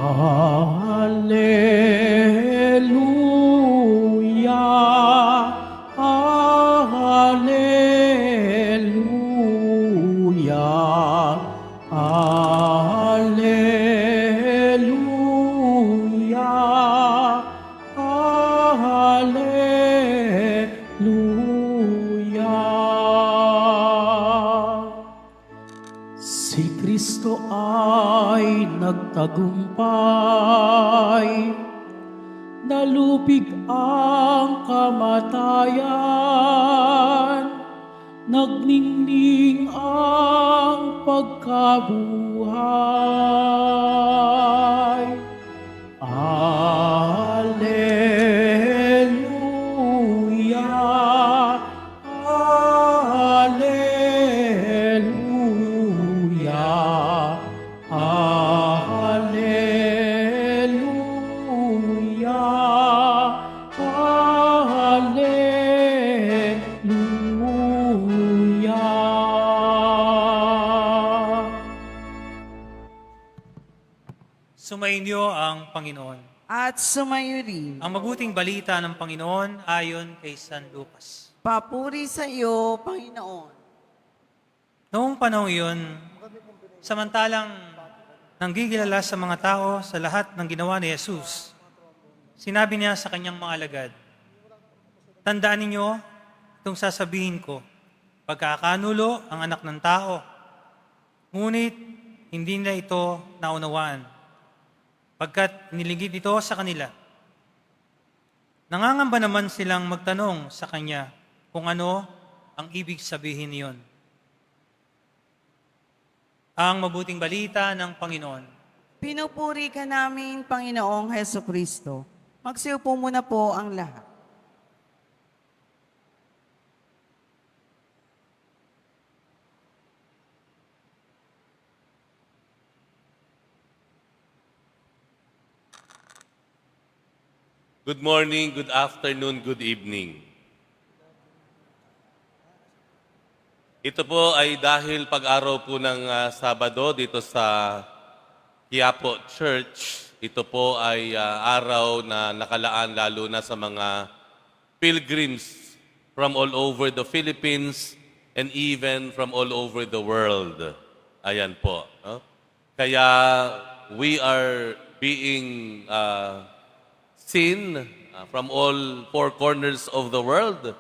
Alleluia, Alleluia, Alleluia, Alleluia. Si Kristo ay nagtagumpay, nalupig ang kamatayan, nagningning ang pagkabuhay. Alleluia, Alleluia, Alleluia, Alleluia. Sumainyo ang Panginoon. At sumayo rin. Ang mabuting balita ng Panginoon ayon kay San Lucas. Papuri sa iyo, Panginoon. Noong panahon iyon, samantalang nanggigilala sa mga tao sa lahat ng ginawa ni Jesus, sinabi niya sa kanyang mga alagad, "Tandaan ninyo itong sasabihin ko, pagkakanulo ang anak ng tao, ngunit hindi nila ito naunawaan, pagkat niligid ito sa kanila." Nangangamba naman silang magtanong sa kanya kung ano ang ibig sabihin niyon. Ang mabuting balita ng Panginoon. Pinupuri ka namin, Panginoong Heso Kristo. Magsiupo muna po ang lahat. Good morning, good afternoon, good evening. Ito po ay dahil pag-araw po ng Sabado dito sa Quiapo Church. Ito po ay araw na nakalaan lalo na sa mga pilgrims from all over the Philippines and even from all over the world. Ayan po. No? Kaya we are being seen from all four corners of the world.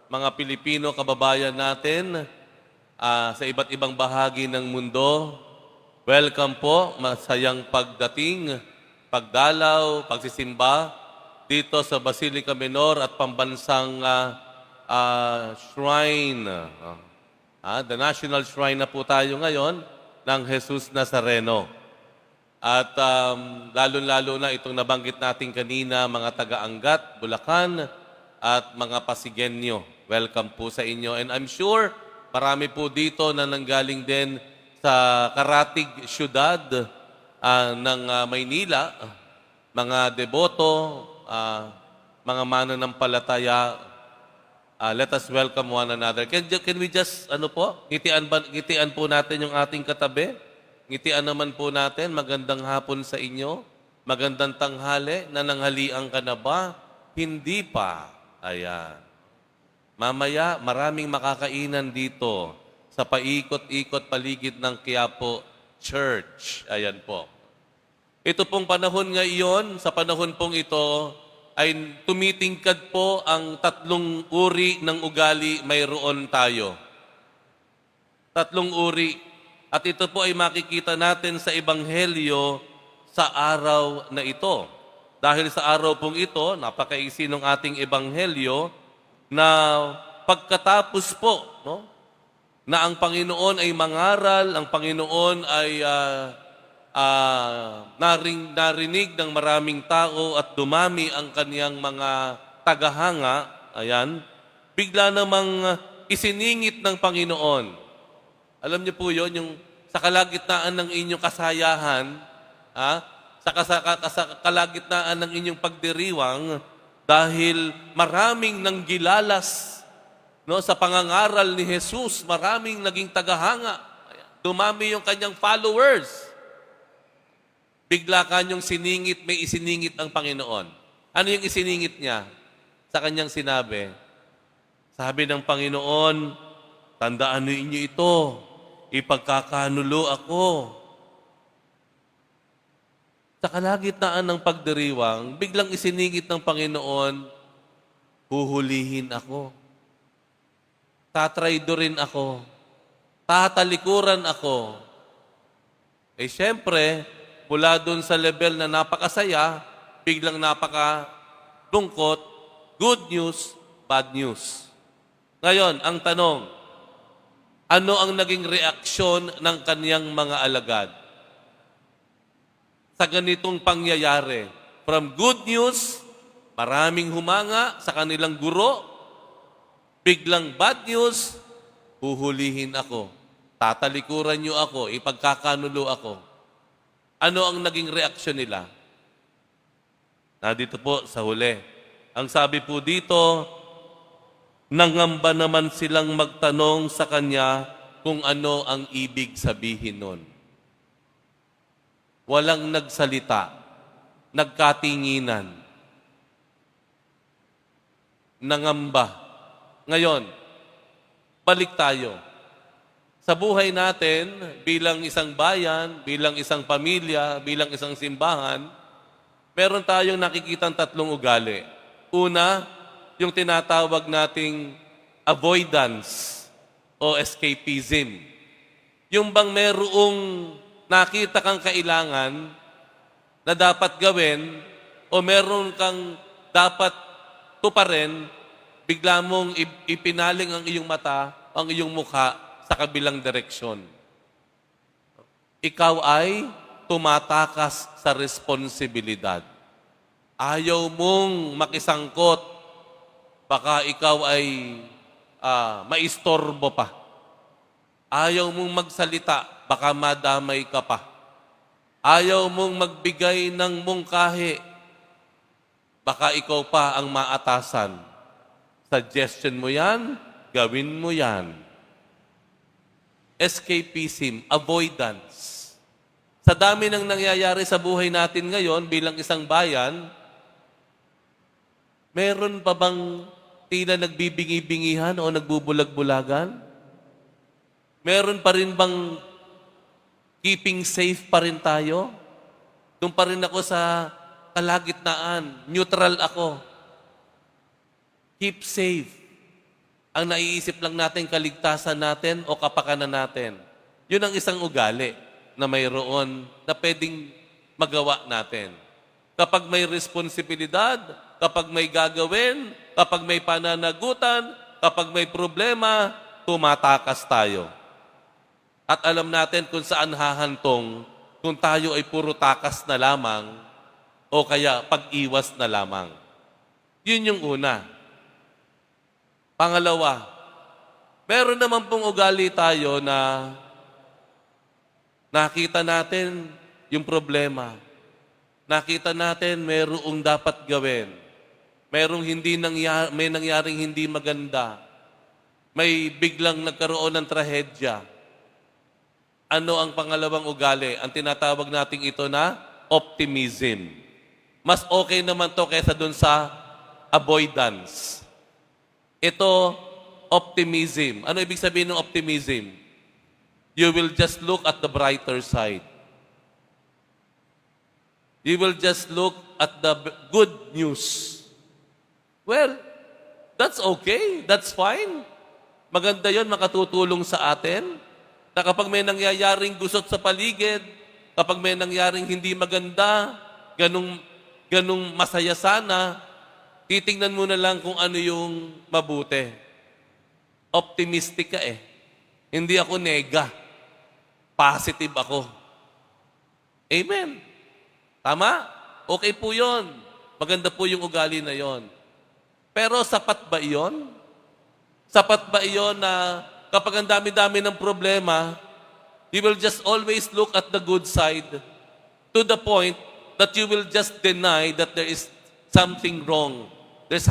Mga Pilipino kababayan natin sa iba't ibang bahagi ng mundo, welcome po, masayang pagdating, pagdalaw, pagsisimba dito sa Basilica Menor at pambansang shrine. The National Shrine na po tayo ngayon ng Jesus Nazareno. At lalo-lalo na itong nabanggit natin kanina, mga taga-Angat, Bulacan, at mga Pasigenyo. Welcome po sa inyo. And I'm sure marami po dito na nanggaling din sa karatig syudad ng Maynila, mga deboto, mga mananampalataya. Let us welcome one another. Can we just, ngitian po natin yung ating katabi? Ngitian naman po natin, magandang hapon sa inyo, magandang tanghali, nananghalian ka na ba? Hindi pa. Ayan. Mamaya, maraming makakainan dito sa paikot-ikot paligid ng Quiapo Church. Ayan po. Ito pong panahon ngayon, sa panahon pong ito, ay tumitingkad po ang tatlong uri ng ugali mayroon tayo. Tatlong uri. At ito po ay makikita natin sa Ebanghelyo sa araw na ito. Dahil sa araw pong ito, napakaisi ng ating Ebanghelyo, na pagkatapos po, na ang Panginoon ay mangaral, ang Panginoon ay narinig ng maraming tao at dumami ang kaniyang mga tagahanga, ayan, bigla namang isiningit ng Panginoon. Alam niyo po yun, yung sa kalagitnaan ng inyong kasayahan, sa kalagitnaan ng inyong pagdiriwang, dahil maraming nanggilalas sa pangangaral ni Jesus, maraming naging tagahanga. Dumami yung kanyang followers. bigla kanyang siningit, may isiningit ang Panginoon. Ano yung isiningit niya? Sa kanyang sinabi, sabi ng Panginoon, tandaan ninyo ito, ipagkakanulo ako. Sa kalagitnaan ng pagdiriwang, biglang isiningit ng Panginoon, huhulihin ako. Tatraydorin ako. Tatalikuran ako. Eh syempre, mula doon sa level na napakasaya, biglang napakalungkot, good news, bad news. Ngayon, ang tanong, ano ang naging reaksyon ng kaniyang mga alagad sa ganitong pangyayari? From good news, maraming humanga sa kanilang guro, biglang bad news, huhulihin ako, tatalikuran niyo ako, ipagkakanulo ako. Ano ang naging reaksyon nila? Dito po sa huli. Ang sabi po dito, nangamba naman silang magtanong sa kanya kung ano ang ibig sabihin nun. Walang nagsalita, nagkatinginan, nangamba. Ngayon, balik tayo. Sa buhay natin, bilang isang bayan, bilang isang pamilya, bilang isang simbahan, meron tayong nakikitang tatlong ugali. Una, yung tinatawag nating avoidance o escapism. Yung bang merong nakita kang kailangan na dapat gawin o meron kang dapat tuparin, bigla mong ipinaling ang iyong mata, ang iyong mukha sa kabilang direksyon. Ikaw ay tumatakas sa responsibilidad. Ayaw mong makisangkot, baka ikaw ay maistorbo pa. Ayaw mong magsalita, baka madamay ka pa. Ayaw mong magbigay ng mungkahi, baka ikaw pa ang maatasan. Suggestion mo yan, gawin mo yan. Escapism, avoidance. Sa dami ng nangyayari sa buhay natin ngayon bilang isang bayan, meron pa bang tila nagbibingi-bingihan o nagbubulag-bulagan? Meron pa rin bang keeping safe pa rin tayo? Doon pa rin ako sa kalagitnaan. Neutral ako. Keep safe. Ang naiisip lang natin, kaligtasan natin o kapakanan natin. Yun ang isang ugali na mayroon na pwedeng magawa natin. Kapag may responsibilidad, kapag may gagawin, kapag may pananagutan, kapag may problema, tumatakas tayo. At alam natin kung saan hahantong kung tayo ay puro takas na lamang o kaya pag-iwas na lamang. Yun yung una. Pangalawa, meron naman pong ugali tayo na nakita natin yung problema. Nakita natin mayroong dapat gawin. May nangyaring hindi maganda. May biglang nagkaroon ng trahedya. Ano ang pangalawang ugali? Ang tinatawag natin ito na optimism. Mas okay naman to kaysa dun sa avoidance. Ito, optimism. Ano ibig sabihin ng optimism? You will just look at the brighter side. You will just look at the good news. Well, that's okay. That's fine. Maganda yon, makatutulong sa atin. Na kapag may nangyayaring gusot sa paligid, kapag may nangyaring hindi maganda, ganung masaya sana, titingnan mo na lang kung ano yung mabuti. Optimistic ka eh. Hindi ako nega. Positive ako. Amen. Tama? Okay po yon. Maganda po yung ugali na yon. Pero sapat ba iyon? Sapat ba iyon na kapag ang dami-dami ng problema, you will just always look at the good side to the point that you will just deny that there is something wrong. There's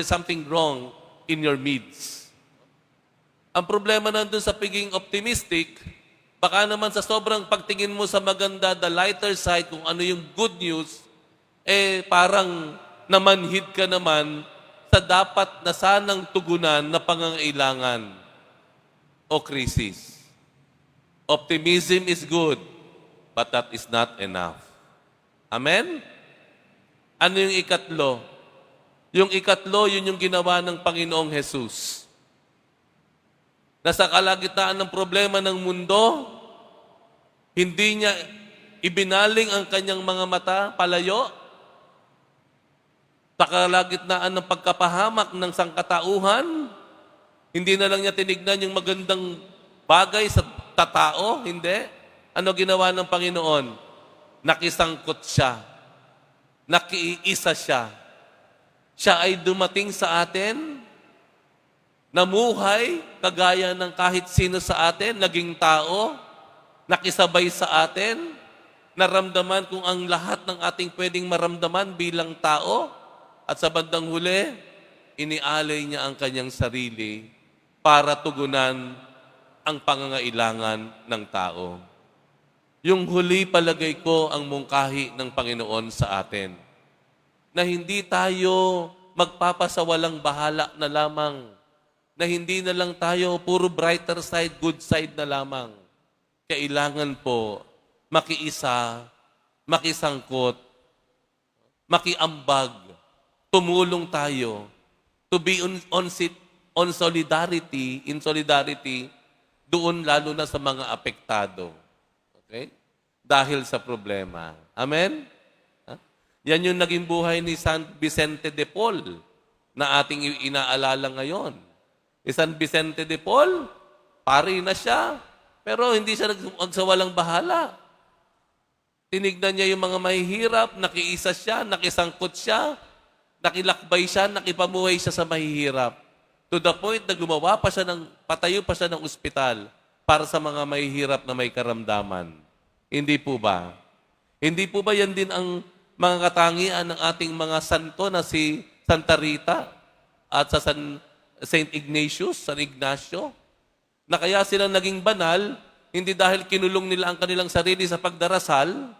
something wrong in your midst. Ang problema nandun sa pagiging optimistic, Baka naman sa sobrang pagtingin mo sa maganda, the lighter side, kung ano yung good news, parang namanhid ka naman sa dapat na sanang tugunan na pangangailangan o krisis. Optimism is good, but that is not enough. Amen? Ano yung ikatlo? Yung ikatlo, yun yung ginawa ng Panginoong Jesus. Nasa kalagitnaan ng problema ng mundo, hindi niya ibinaling ang kanyang mga mata palayo. Sa kalagitnaan ng pagkapahamak ng sangkatauhan, hindi na lang niya tinignan yung magandang bagay sa tatao, hindi. Ano ginawa ng Panginoon? Nakisangkot siya. Nakiisa siya. Siya ay dumating sa atin, namuhay, kagaya ng kahit sino sa atin, naging tao, nakisabay sa atin, naramdaman kung ang lahat ng ating pwedeng maramdaman bilang tao, at sa bandang huli, inialay niya ang kanyang sarili para tugunan ang pangangailangan ng tao. Yung huli palagay ko ang mungkahi ng Panginoon sa atin, na hindi tayo magpapasawalang bahala na lamang, na hindi na lang tayo puro brighter side, good side na lamang. Kailangan po makiisa, makisangkot, makiambag, tumulong tayo to be on solidarity, in solidarity, doon lalo na sa mga apektado. Okay? Dahil sa problema. Amen? Ha? Yan yung naging buhay ni San Vicente de Paul na ating inaalala ngayon. Si San Vicente de Paul, pari na siya, pero hindi siya nagsawalang bahala. Tinignan niya yung mga mahihirap, nakiisa siya, nakisangkot siya, nakilakbay siya, nakipamuhay siya sa mahihirap. To the point na gumawa pa siya patayo pa siya ng ospital para sa mga mahihirap na may karamdaman. Hindi po ba? Hindi po ba yan din ang mga katangian ng ating mga santo na si Santa Rita at sa Saint Ignatius, San Ignacio? Na kaya sila naging banal, hindi dahil kinulong nila ang kanilang sarili sa pagdarasal,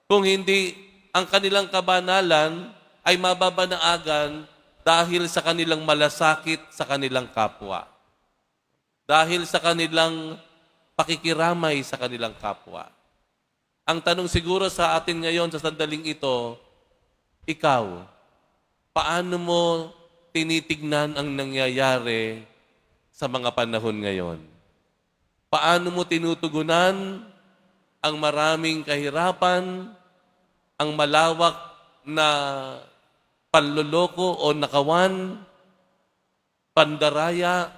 kung hindi ang kanilang kabanalan ay mababanaagan dahil sa kanilang malasakit sa kanilang kapwa. Dahil sa kanilang pakikiramay sa kanilang kapwa. Ang tanong siguro sa atin ngayon sa sandaling ito, ikaw, paano mo tinitignan ang nangyayari sa mga panahon ngayon? Paano mo tinutugunan ang maraming kahirapan, ang malawak na panloloko o nakawan, pandaraya,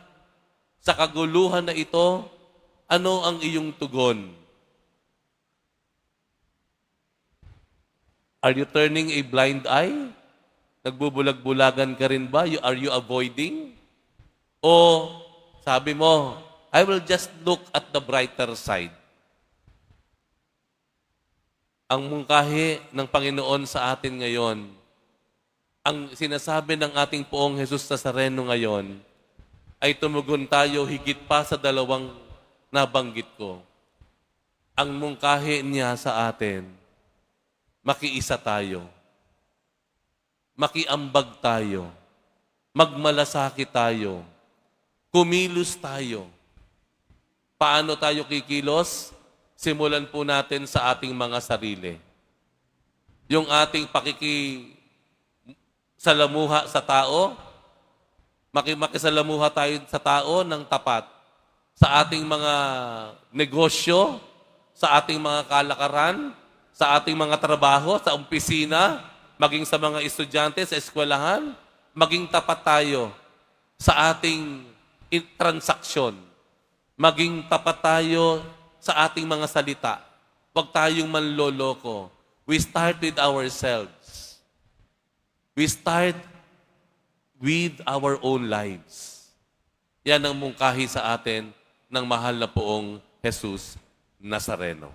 sa kaguluhan na ito, ano ang iyong tugon? Are you turning a blind eye? Nagbubulag-bulagan ka rin ba? Are you avoiding? O sabi mo, I will just look at the brighter side. Ang mungkahi ng Panginoon sa atin ngayon, ang sinasabi ng ating Poong Jesus Nazareno ngayon, ay tumugon tayo higit pa sa dalawang nabanggit ko. Ang mungkahi niya sa atin, makiisa tayo, makiambag tayo, magmalasakit tayo, kumilos tayo. Paano tayo kikilos? Simulan po natin sa ating mga sarili. Yung ating pakikisalamuha sa tao, makisalamuha tayo sa tao ng tapat. Sa ating mga negosyo, sa ating mga kalakaran, sa ating mga trabaho, sa opisina, maging sa mga estudyante sa eskwelahan, maging tapat tayo sa ating transaksyon. Maging tapat tayo sa ating mga salita. Huwag tayong manloloko. We start with ourselves. We start with our own lives. Yan ang mungkahi sa atin ng mahal na Poong Jesus Nazareno.